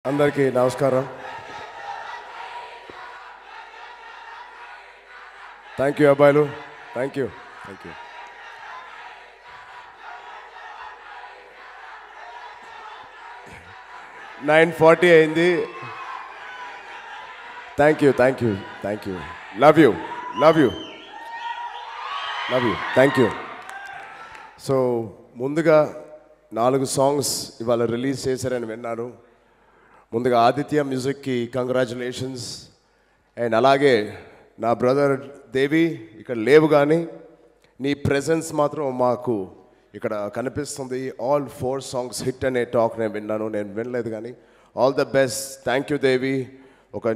అందరికీ నమస్కారం. Thank you అబ్బాయిలు, థ్యాంక్ యూ. 9:40 అయింది. Thank you. Love you. Thank you. So ముందుగా 4 సాంగ్స్ ఇవాళ రిలీజ్ చేశారని విన్నాను. ముందుగా ఆదిత్య మ్యూజిక్కి కంగ్రాచులేషన్స్. అండ్ అలాగే నా బ్రదర్ దేవి ఇక్కడ లేవు, కానీ నీ ప్రెజెన్స్ మాత్రం మాకు ఇక్కడ కనిపిస్తుంది. ఆల్ 4 సాంగ్స్ హిట్ అనే టాక్ నేను విన్నాను, నేను వినలేదు కానీ all the best. Thank you Devi. ఒక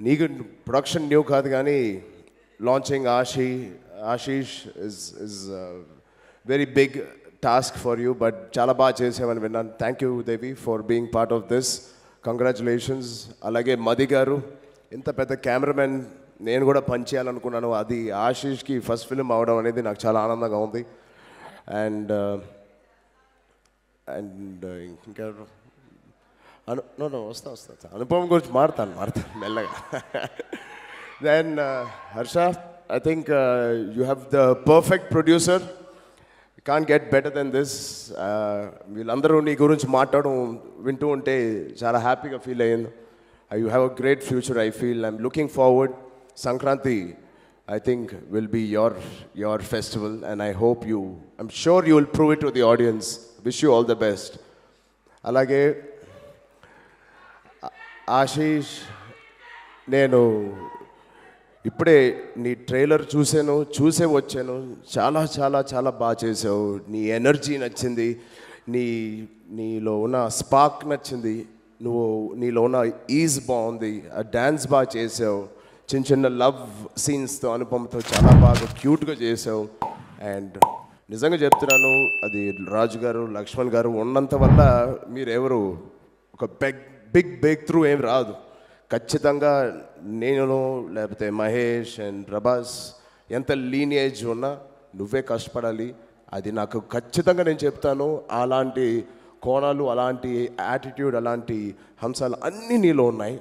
నీకు ప్రొడక్షన్ న్యూ కాదు కానీ launching Ashish is very big task for you, but చాలా బాగా చేసామని విన్నాను. Thank you Devi for being part of this. Congratulations. అలాగే మది గారు, ఇంత పెద్ద కెమెరామెన్ నేను కూడా పనిచేయాలనుకున్నాను. అది ఆశీష్కి ఫస్ట్ ఫిల్మ్ అవడం అనేది నాకు చాలా ఆనందంగా ఉంది. అండ్ ఇంకా వస్తా అనుపమ గురించి మారుతాను మెల్లగా. Then Harsha, I think you have the perfect producer. Can't get better than this. వీళ్ళందరూ నీ గురించి మాట్లాడడం వింటూ ఉంటే చాలా హ్యాపీగా ఫీల్ అయ్యింది. You have a great future. I feel I'm looking forward. Sankranti I think will be your festival, and I'm sure you will prove it to the audience. Wish you all the best. Alage Ashish, నేను ఇప్పుడే నీ trailer చూసే వచ్చాను. చాలా చాలా చాలా బాగా చేసావు. నీ ఎనర్జీ నచ్చింది, నీలో ఉన్న స్పార్క్ నచ్చింది, నీలో ఉన్న ఈజ్ బాగుంది, ఆ డ్యాన్స్ బాగా చేసావు. చిన్న లవ్ సీన్స్తో అనుపమతో చాలా బాగా క్యూట్గా చేసావు. అండ్ నిజంగా చెప్తున్నాను, అది రాజు గారు లక్ష్మణ్ గారు ఉన్నంత వల్ల మీరెవరు ఒక బిగ్ బ్రేక్ త్రూ ఏం రాదు. ఖచ్చితంగా నేను లేకపోతే మహేష్ అండ్ ప్రభాస్ ఎంత లీనియేజ్ ఉన్నా నువ్వే కష్టపడాలి. అది నాకు ఖచ్చితంగా నేను చెప్తాను. అలాంటి కోణాలు, అలాంటి యాటిట్యూడ్, అలాంటి హంసాలు అన్నీ నీలో ఉన్నాయి.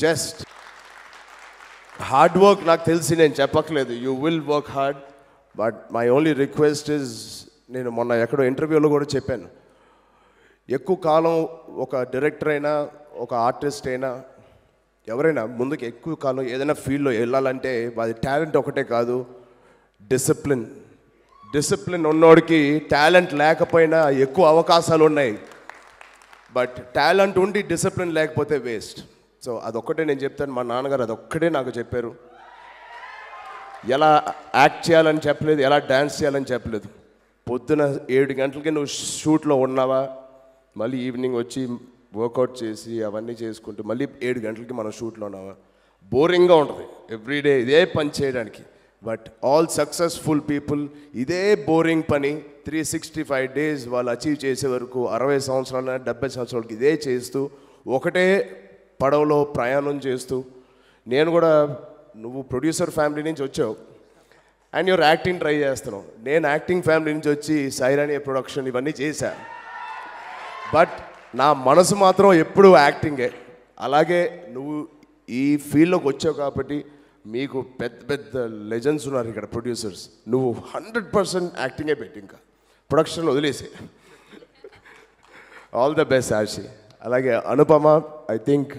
జస్ట్ హార్డ్ వర్క్ నాకు తెలిసి నేను చెప్పట్లేదు, you will work hard. But my only request is, నేను మొన్న ఎక్కడో ఇంటర్వ్యూలో కూడా చెప్పాను, ఎక్కువ కాలం ఒక డైరెక్టర్ అయినా ఒక ఆర్టిస్ట్ అయినా ఎవరైనా ముందుకు ఎక్కువ కాలం ఏదైనా ఫీల్డ్లో వెళ్ళాలంటే అది టాలెంట్ ఒకటే కాదు, డిసిప్లిన్ ఉన్నోడికి టాలెంట్ లేకపోయినా ఎక్కువ అవకాశాలు ఉన్నాయి. బట్ టాలెంట్ ఉండి డిసిప్లిన్ లేకపోతే వేస్ట్. సో అదొక్కటే నేను చెప్తాను. మా నాన్నగారు అదొక్కటే నాకు చెప్పారు. ఎలా యాక్ట్ చేయాలని చెప్పలేదు, ఎలా డ్యాన్స్ చేయాలని చెప్పలేదు. పొద్దున 7 గంటలకి నువ్వు షూట్లో ఉన్నావా, మళ్ళీ ఈవినింగ్ వచ్చి వర్కౌట్ చేసి అవన్నీ చేసుకుంటూ మళ్ళీ 7 గంటలకి మనం షూట్లో ఉన్నావా, బోరింగ్గా ఉంటుంది ఎవ్రీడే ఇదే పని చేయడానికి. బట్ ఆల్ సక్సెస్ఫుల్ పీపుల్ ఇదే బోరింగ్ పని 365 డేస్ వాళ్ళు అచీవ్ చేసే వరకు 60 సంవత్సరాలు 70 సంవత్సరాలకి ఇదే చేస్తూ ఒకటే పడవలో ప్రయాణం చేస్తూ, నేను కూడా నువ్వు ప్రొడ్యూసర్ ఫ్యామిలీ నుంచి వచ్చావు అండ్ యువర్ యాక్టింగ్ ట్రై చేస్తున్నావు. నేను యాక్టింగ్ ఫ్యామిలీ నుంచి వచ్చి సైరాని ప్రొడక్షన్ ఇవన్నీ చేశా. బట్ నా మనసు మాత్రం ఎప్పుడూ యాక్టింగే. అలాగే నువ్వు ఈ ఫీల్డ్లోకి వచ్చావు కాబట్టి మీకు పెద్ద పెద్ద లెజెండ్స్ ఉన్నారు ఇక్కడ ప్రొడ్యూసర్స్. నువ్వు 100% యాక్టింగే పెట్టి ఇంకా ప్రొడక్షన్ వదిలేసి. All the best Ashi. అలాగే అనుపమ, ఐ థింక్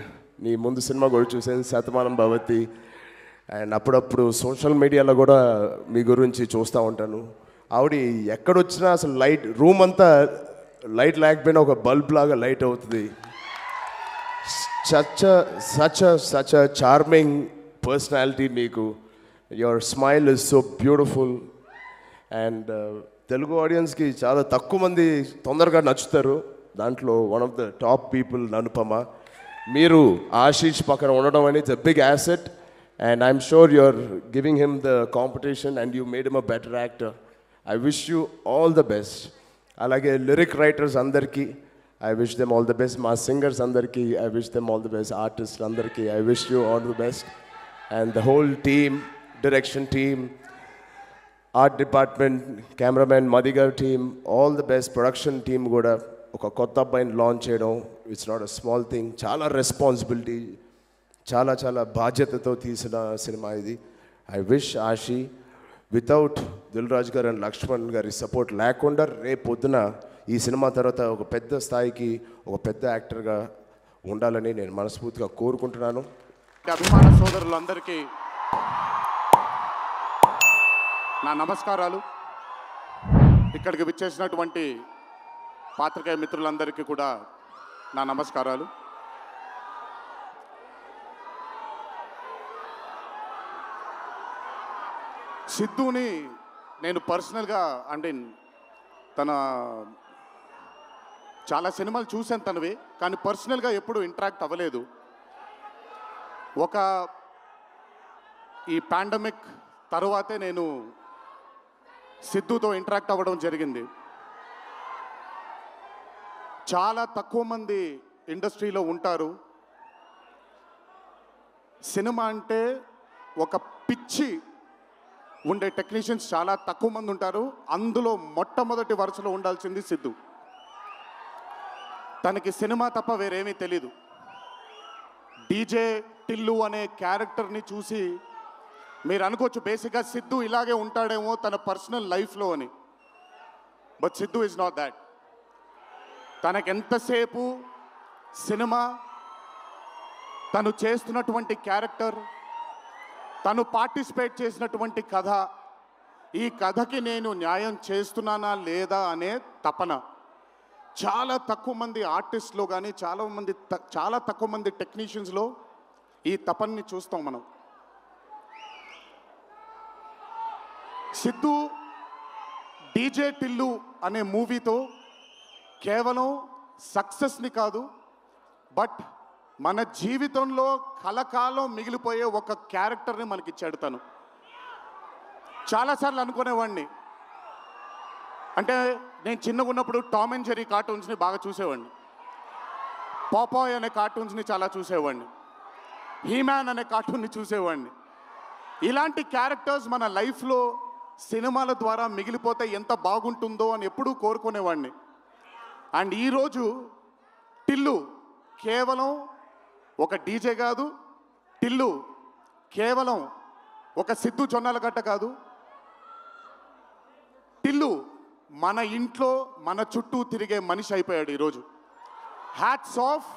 నీ ముందు సినిమా కూడా చూసాను, శతమానం భవతి. అండ్ అప్పుడప్పుడు సోషల్ మీడియాలో కూడా మీ గురించి చూస్తూ ఉంటాను. ఆవిడ ఎక్కడొచ్చినా అసలు రూమ్ అంతా లైట్ లేకపోయినా ఒక బల్బ్ లాగా లైట్ అవుతుంది. సచ్ అ చార్మింగ్ పర్సనాలిటీ మీకు. Your smile is so beautiful. And Telugu ఆడియన్స్కి చాలా తక్కువ మంది తొందరగా నచ్చుతారు. దాంట్లో one of the top people Anupama. మీరు ఆశీష్ పక్కన ఉండడం అనేది a big asset, and I'm sure you're giving him the competition and you made him a better actor. I wish you all the best. అలాగే లిరిక్ రైటర్స్ అందరికీ I wish them all the best. మా singers అందరికీ I wish them all the best. Artist అందరికీ I wish you all the best. And the whole team, direction team, art department, cameraman, Madigar team, all the best. Production team కూడా ఒక కొత్త అబ్బాయిని launch చేయడం it's not a small thing. చాలా responsibility, చాలా చాలా బాధ్యతతో తీసిన సినిమా ఇది. I wish Ashi without Dil Raju గారు అండ్ లక్ష్మణ్ గారి సపోర్ట్ లేకుండా రేపు పొద్దున ఈ సినిమా తర్వాత ఒక పెద్ద స్థాయికి ఒక పెద్ద యాక్టర్గా ఉండాలని నేను మనస్ఫూర్తిగా కోరుకుంటున్నాను. అభిమాన సోదరులందరికీ నా నమస్కారాలు. ఇక్కడికి విచ్చేసినటువంటి పాత్రికేయ మిత్రులందరికీ కూడా నా నమస్కారాలు. సిద్ధుని నేను పర్సనల్గా అంటే తన చాలా సినిమాలు చూశాను తనవి, కానీ పర్సనల్గా ఎప్పుడు ఇంటరాక్ట్ అవ్వలేదు. ఈ పాండమిక్ తరువాతే నేను సిద్ధుతో ఇంటరాక్ట్ అవ్వడం జరిగింది. చాలా తక్కువ మంది ఇండస్ట్రీలో ఉంటారు. సినిమా అంటే ఒక పిచ్చి ఉండే టెక్నీషియన్స్ చాలా తక్కువ మంది ఉంటారు. అందులో మొట్టమొదటి వరుసలో ఉండాల్సింది సిద్ధు. తనకి సినిమా తప్ప వేరేమీ తెలీదు. డీజే టిల్లు అనే క్యారెక్టర్ని చూసి మీరు అనుకోవచ్చు బేసిక్గా సిద్ధు ఇలాగే ఉంటాడేమో తన పర్సనల్ లైఫ్లో అని. But Siddhu is not that. తనకెంతసేపు సినిమా, తను చేస్తున్నటువంటి క్యారెక్టర్, తను పార్టిసిపేట్ చేసినటువంటి కథ, ఈ కథకి నేను న్యాయం చేస్తున్నానా లేదా అనే తపన. చాలా తక్కువ మంది ఆర్టిస్ట్లో కానీ చాలా తక్కువ మంది టెక్నీషియన్స్లో ఈ తపనని చూస్తాం మనం. సిద్ధు డీజే టిల్లు అనే మూవీతో కేవలం సక్సెస్ని కాదు, బట్ మన జీవితంలో కలకాలం మిగిలిపోయే ఒక క్యారెక్టర్ని మనకిచ్చాడు తను. చాలాసార్లు అనుకునేవాడిని, అంటే నేను చిన్నగా ఉన్నప్పుడు టామ్ అండ్ జెర్రీ కార్టూన్స్ని బాగా చూసేవాడిని, పాపాయ్ అనే కార్టూన్స్ని చాలా చూసేవాడిని, హీమ్యాన్ అనే కార్టూన్ని చూసేవాడిని. ఇలాంటి క్యారెక్టర్స్ మన లైఫ్లో సినిమాల ద్వారా మిగిలిపోతే ఎంత బాగుంటుందో అని ఎప్పుడూ కోరుకునేవాడిని. అండ్ ఈరోజు టిల్లు కేవలం ఒక డీజే కాదు, టిల్లు కేవలం ఒక సిద్ధు జొన్నలగడ్డ కాదు, టిల్లు మన ఇంట్లో మన చుట్టూ తిరిగే మనిషి అయిపోయాడు ఈరోజు. Hats off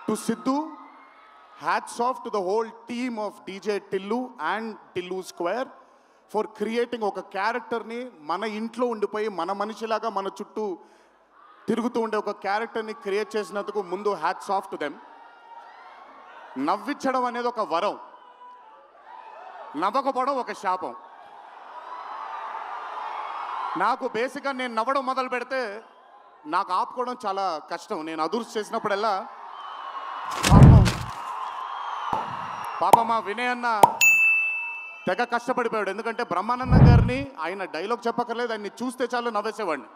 to Siddhu, hats off to the whole team of DJ Tillu and Tillu square for creating ఒక క్యారెక్టర్ని మన ఇంట్లో ఉండిపోయి మన మనిషిలాగా మన చుట్టూ తిరుగుతూ ఉండే ఒక క్యారెక్టర్ని క్రియేట్ చేసినందుకు ముందు హ్యాట్స్ ఆఫ్ టు దెమ్. నవ్వించడం అనేది ఒక వరం, నవ్వకపోవడం ఒక శాపం. నాకు బేసిక్గా నేను నవ్వడం మొదలు పెడితే నాకు ఆపుకోవడం చాలా కష్టం. నేను అదుర్స్ చేసినప్పుడల్లా పాప మా వినయ్ అన్న తెగ కష్టపడిపోయాడు. ఎందుకంటే బ్రహ్మానందం గారిని ఆయన డైలాగ్ చెప్పక్కర్లేదు, ఆయన్ని చూస్తే చాలు నవ్వేసేవాడిని.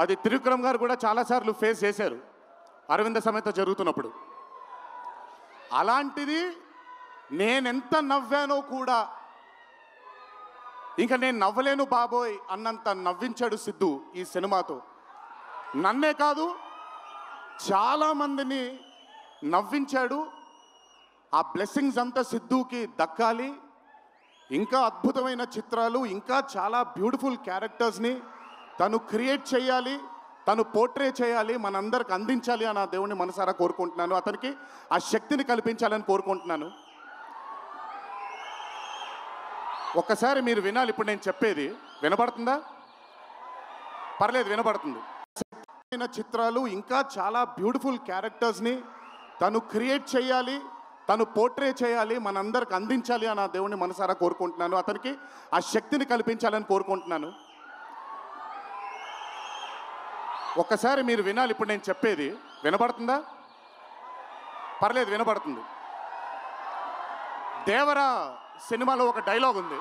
అది త్రివిక్రమ్ గారు కూడా చాలాసార్లు ఫేస్ చేశారు అరవింద సమేత జరుగుతున్నప్పుడు. అలాంటిది నేనెంత నవ్వానో కూడా, ఇంకా నేను నవ్వలేను బాబోయ్ అన్నంత నవ్వించాడు సిద్ధు ఈ సినిమాతో. నన్నే కాదు చాలామందిని నవ్వించాడు. ఆ బ్లెస్సింగ్స్ అంతా సిద్ధుకి దక్కాలి. ఇంకా అద్భుతమైన చిత్రాలు, ఇంకా చాలా బ్యూటిఫుల్ క్యారెక్టర్స్ని తను క్రియేట్ చేయాలి, తను పోర్ట్రే చేయాలి, మనందరికి అందించాలి అని ఆ దేవుణ్ణి మనసారా కోరుకుంటున్నాను. అతనికి ఆ శక్తిని కల్పించాలని కోరుకుంటున్నాను. ఒక్కసారి మీరు వినాలి ఇప్పుడు నేను చెప్పేది. వినపడుతుందా? పర్లేదు, వినపడుతుంది. చిత్రాలు, ఇంకా చాలా బ్యూటిఫుల్ క్యారెక్టర్స్ని తను క్రియేట్ చేయాలి, తను పోర్ట్రే చేయాలి, మనందరికి అందించాలి అని ఆ దేవుణ్ణి మనసారా కోరుకుంటున్నాను. అతనికి ఆ శక్తిని కల్పించాలని కోరుకుంటున్నాను. ఒక్కసారి మీరు వినాలి ఇప్పుడు నేను చెప్పేది. వినపడుతుందా? పర్లేదు, వినపడుతుంది. దేవరా సినిమాలో ఒక డైలాగ్ ఉంది.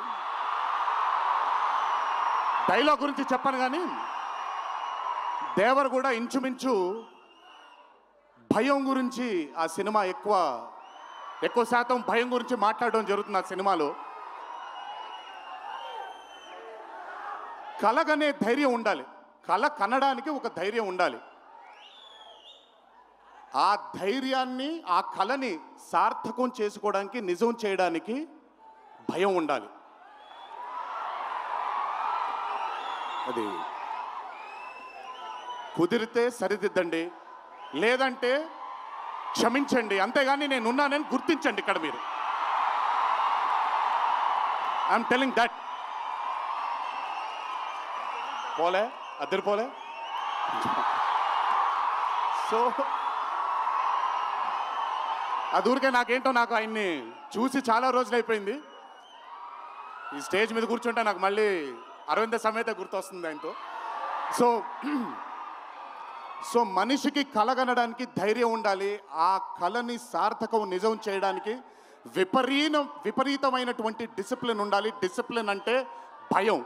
డైలాగ్ గురించి చెప్పను కానీ దేవర్ కూడా ఇంచుమించు భయం గురించి ఆ సినిమా ఎక్కువ శాతం భయం గురించి మాట్లాడడం జరుగుతుంది ఆ సినిమాలో. కలగనే ధైర్యం ఉండాలి, కల కనడానికి ఒక ధైర్యం ఉండాలి. ఆ ధైర్యాన్ని, ఆ కళని సార్థకం చేసుకోవడానికి, నిజం చేయడానికి భయం ఉండాలి. అది కుదిరితే సరిదిద్దండి, లేదంటే క్షమించండి, అంతేగాని నేనున్నానని గుర్తించండి. ఇక్కడ మీరు ఐఎమ్ టెలింగ్ దట్. పోలే అద్దరు పోలే. సో అది ఊరికే నాకేంటో, నాకు ఆయన్ని చూసి చాలా రోజులు అయిపోయింది. ఈ స్టేజ్ మీద కూర్చుంటే నాకు మళ్ళీ అరవింద సమేత గుర్తొస్తుంది ఆయనతో. సో మనిషికి కలగనడానికి ధైర్యం ఉండాలి. ఆ కళని సార్థకం, నిజం చేయడానికి విపరీతమైనటువంటి డిసిప్లిన్ ఉండాలి. డిసిప్లిన్ అంటే భయం.